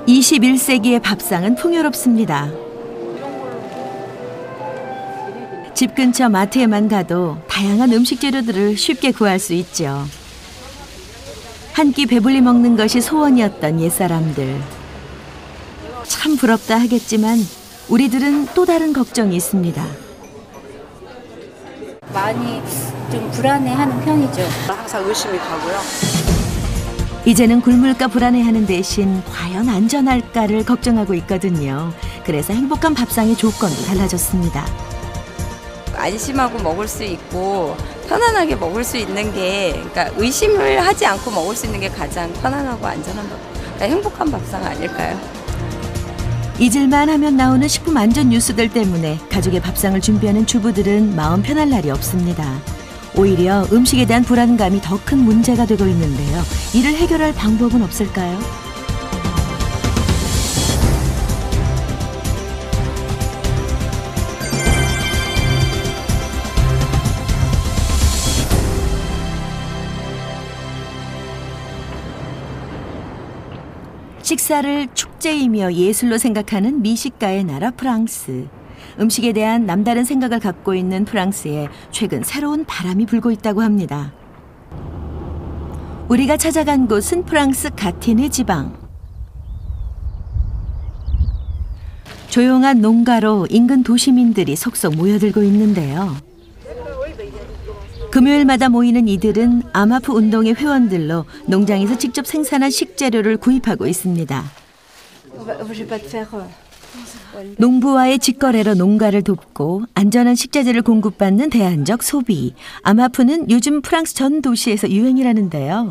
21세기의 밥상은 풍요롭습니다. 집 근처 마트에만 가도 다양한 음식 재료들을 쉽게 구할 수 있죠. 한 끼 배불리 먹는 것이 소원이었던 옛사람들. 참 부럽다 하겠지만 우리들은 또 다른 걱정이 있습니다. 많이 좀 불안해하는 편이죠. 항상 의심이 가고요. 이제는 굶을까 불안해하는 대신 과연 안전할까를 걱정하고 있거든요. 그래서 행복한 밥상의 조건도 달라졌습니다. 안심하고 먹을 수 있고 편안하게 먹을 수 있는 게, 그러니까 의심을 하지 않고 먹을 수 있는 게 가장 편안하고 안전한 밥, 그러니까 행복한 밥상 아닐까요? 잊을만 하면 나오는 식품 안전 뉴스들 때문에 가족의 밥상을 준비하는 주부들은 마음 편할 날이 없습니다. 오히려 음식에 대한 불안감이 더 큰 문제가 되고 있는데요. 이를 해결할 방법은 없을까요? 식사를 축제이며 예술로 생각하는 미식가의 나라 프랑스. 음식에 대한 남다른 생각을 갖고 있는 프랑스에 최근 새로운 바람이 불고 있다고 합니다. 우리가 찾아간 곳은 프랑스 가티네 지방. 조용한 농가로 인근 도시민들이 속속 모여들고 있는데요. 금요일마다 모이는 이들은 아마프 운동의 회원들로 농장에서 직접 생산한 식재료를 구입하고 있습니다. 농부와의 직거래로 농가를 돕고 안전한 식자재를 공급받는 대안적 소비. 아마프는 요즘 프랑스 전 도시에서 유행이라는데요.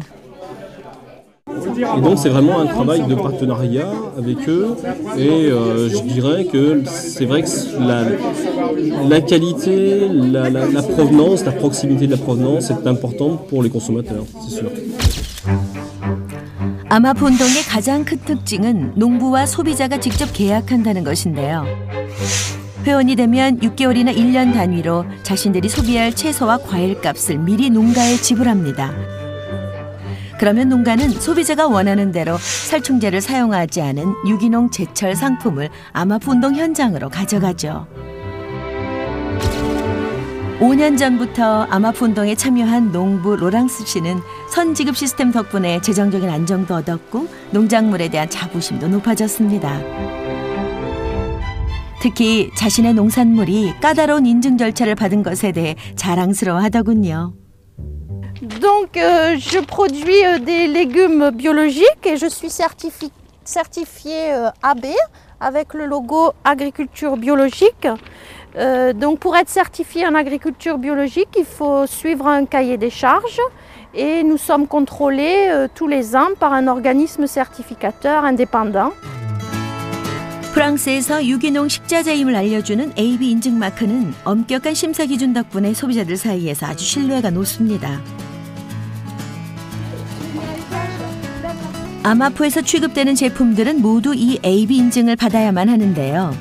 Et donc c'est vraiment un travail de partenariat avec eux et je dirais que c'est vrai que la qualité, la provenance, la proximité de la provenance est importante pour les consommateurs, c'est sûr. 아마프 운동의 가장 큰 특징은 농부와 소비자가 직접 계약한다는 것인데요. 회원이 되면 6개월이나 1년 단위로 자신들이 소비할 채소와 과일값을 미리 농가에 지불합니다. 그러면 농가는 소비자가 원하는 대로 살충제를 사용하지 않은 유기농 제철 상품을 아마프 운동 현장으로 가져가죠. 5년 전부터 아마프 운동에 참여한 농부 로랑스 씨는 선지급 시스템 덕분에 재정적인 안정도 얻었고 농작물에 대한 자부심도 높아졌습니다. 특히 자신의 농산물이 까다로운 인증 절차를 받은 것에 대해 자랑스러워하더군요. Donc je produis des légumes biologiques et je suis certifiée AB avec le logo agriculture biologique. Donc pour être certifié en agriculture biologique, il faut suivre un cahier des charges et nous sommes contrôlés tous les ans par un organisme certificateur indépendant. 프랑스에서 유기농 식자재임을 알려주는 AB 인증 마크는 엄격한 심사 기준 덕분에 소비자들 사이에서 아주 신뢰가 높습니다. 아마프에서 취급되는 제품들은 모두 이 AB 인증을 받아야만 하는데요.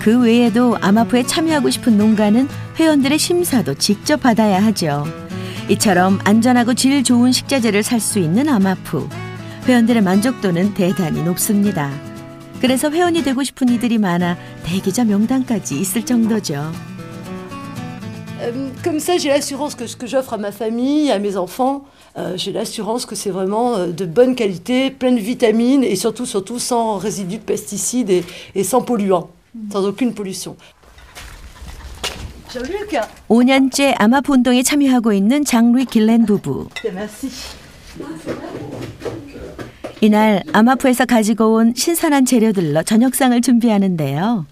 그 외에도 아마프에 참여하고 싶은 농가는 회원들의 심사도 직접 받아야 하죠. 이처럼 안전하고 질 좋은 식자재를 살 수 있는 아마프. 회원들의 만족도는 대단히 높습니다. 그래서 회원이 되고 싶은 이들이 많아 대기자 명단까지 있을 정도죠. Comme ça, j'ai l'assurance que ce que j'offre à ma famille, à mes enfants, j'ai l'assurance que c'est vraiment de bonne qualité, plein de vitamines et surtout sans résidus de pesticides et sans polluants, sans aucune pollution. 5년째 아마프 운동에 참여하고 있는 장루이 길렌 부부. 이날 아마프에서 가지고 온 신선한 재료들로 저녁상을 준비하는데요.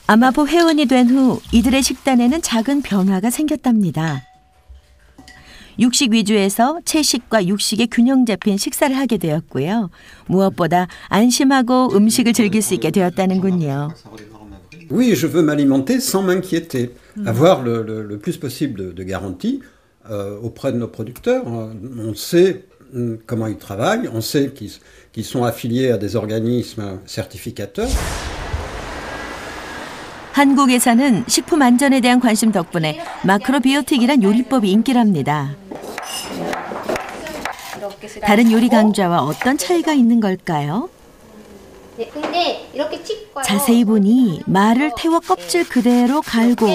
아마프 회원이 된 후 이들의 식단에는 작은 변화가 생겼답니다. 육식 위주에서 채식과 육식의 균형 잡힌 식사를 하게 되었고요. 무엇보다 안심하고 음식을 즐길 수 있게 되었다는군요. Oui, je veux m'alimenter sans m'inquiéter, avoir le plus possible de garantie auprès de nos producteurs. On sait comment ils travaillent, on sait qu'ils sont affiliés à des organismes certificateurs. 한국에서는 식품 안전에 대한 관심 덕분에 마크로비오틱이란 요리법이 인기랍니다. 다른 요리 강좌와 어떤 차이가 있는 걸까요? 자세히 보니 말을 태워 껍질 그대로 갈고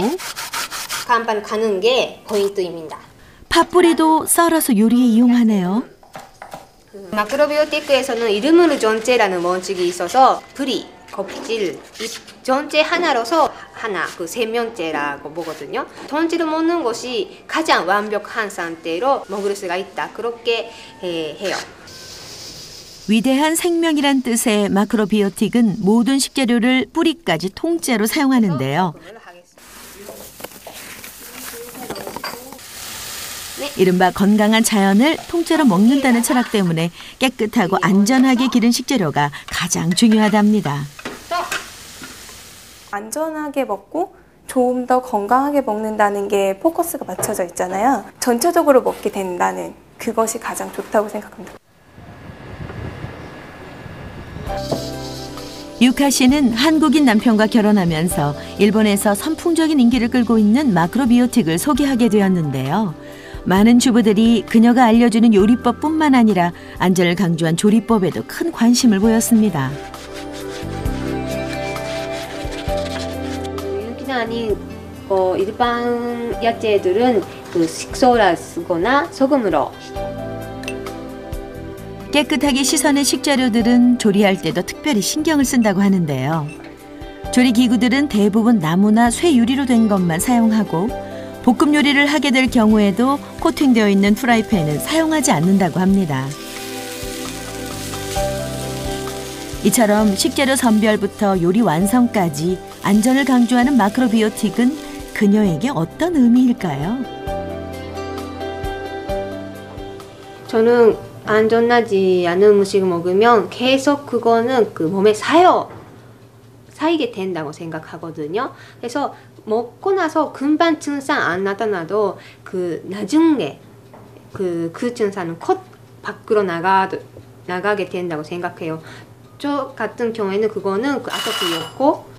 간판 가는 게 포인트입니다. 팥뿌리도 썰어서 요리에 이용하네요. 마크로비오티크에서는 이르무르 전체라는 원칙이 있어서 뿌리, 껍질, 잎 전체 하나로서 하나, 그 세면째라고 보거든요. 전체를 먹는 것이 가장 완벽한 상태로 먹을 수가 있다. 그렇게 해요. 위대한 생명이란 뜻의 마크로비오틱은 모든 식재료를 뿌리까지 통째로 사용하는데요. 이른바 건강한 자연을 통째로 먹는다는 철학 때문에 깨끗하고 안전하게 기른 식재료가 가장 중요하답니다. 안전하게 먹고 좀 더 건강하게 먹는다는 게 포커스가 맞춰져 있잖아요. 전체적으로 먹게 된다는 그것이 가장 좋다고 생각합니다. 유카 씨는 한국인 남편과 결혼하면서 일본에서 선풍적인 인기를 끌고 있는 마크로비오틱을 소개하게 되었는데요. 많은 주부들이 그녀가 알려주는 요리법뿐만 아니라 안전을 강조한 조리법에도 큰 관심을 보였습니다. 유기농이 일반 야채들은 식소를 쓰거나 소금으로 깨끗하게 씻어낸 식재료들은 조리할 때도 특별히 신경을 쓴다고 하는데요. 조리 기구들은 대부분 나무나 쇠 유리로 된 것만 사용하고 볶음 요리를 하게 될 경우에도 코팅되어 있는 프라이팬은 사용하지 않는다고 합니다. 이처럼 식재료 선별부터 요리 완성까지 안전을 강조하는 마크로비오틱은 그녀에게 어떤 의미일까요? 저는 안전하지 않은 음식을 먹으면 계속 그거는 몸에 쌓이게 된다고 생각하거든요. 그래서 먹고 나서 금방 증상 안 나타나도 나중에 그 증상은 컷 밖으로 나가게 된다고 생각해요. 저 같은 경우에는 그거는 아토피였고.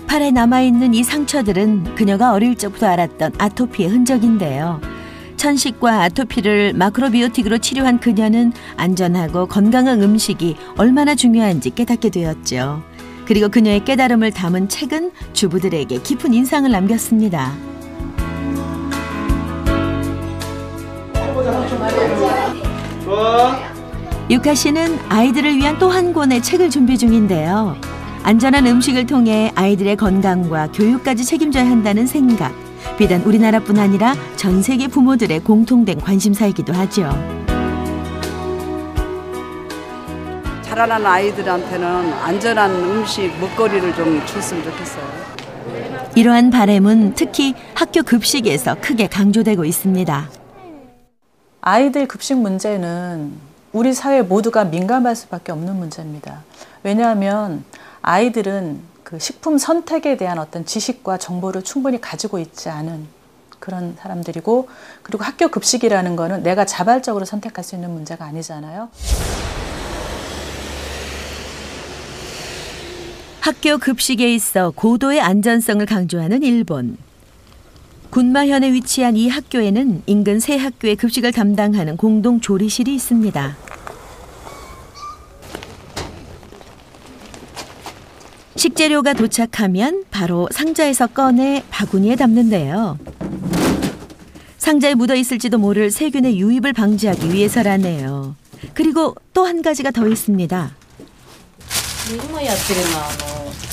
팔에 남아있는 이 상처들은 그녀가 어릴 적부터 알았던 아토피의 흔적인데요. 천식과 아토피를 마크로비오틱으로 치료한 그녀는 안전하고 건강한 음식이 얼마나 중요한지 깨닫게 되었죠. 그리고 그녀의 깨달음을 담은 책은 주부들에게 깊은 인상을 남겼습니다. 유카 씨는 아이들을 위한 또 한 권의 책을 준비 중인데요. 안전한 음식을 통해 아이들의 건강과 교육까지 책임져야 한다는 생각. 비단 우리나라뿐 아니라 전 세계 부모들의 공통된 관심사이기도 하죠. 자라나는 아이들한테는 안전한 음식, 먹거리를 좀 줬으면 좋겠어요. 이러한 바람은 특히 학교 급식에서 크게 강조되고 있습니다. 아이들 급식 문제는 우리 사회 모두가 민감할 수밖에 없는 문제입니다. 왜냐하면 아이들은 그 식품 선택에 대한 어떤 지식과 정보를 충분히 가지고 있지 않은 그런 사람들이고, 그리고 학교 급식이라는 거는 내가 자발적으로 선택할 수 있는 문제가 아니잖아요. 학교 급식에 있어 고도의 안전성을 강조하는 일본. 군마현에 위치한 이 학교에는 인근 세 학교의 급식을 담당하는 공동 조리실이 있습니다. 식재료가 도착하면 바로 상자에서 꺼내 바구니에 담는데요. 상자에 묻어 있을지도 모를 세균의 유입을 방지하기 위해서라네요. 그리고 또 한 가지가 더 있습니다. 今やってるのは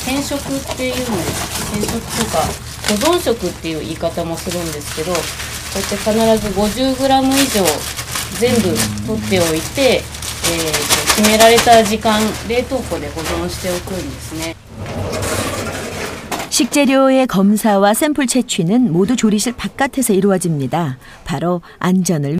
変色っていうんです。変色とか保存食っていう言い方もするんですけど、こうやって必ず 50g 以上全部取っておいて、決められた時間冷凍庫で保存しておくんですね。 식재료의 검사와 샘플 채취는 모두 조리실 바깥에서 이루어집니다. 바로 안전을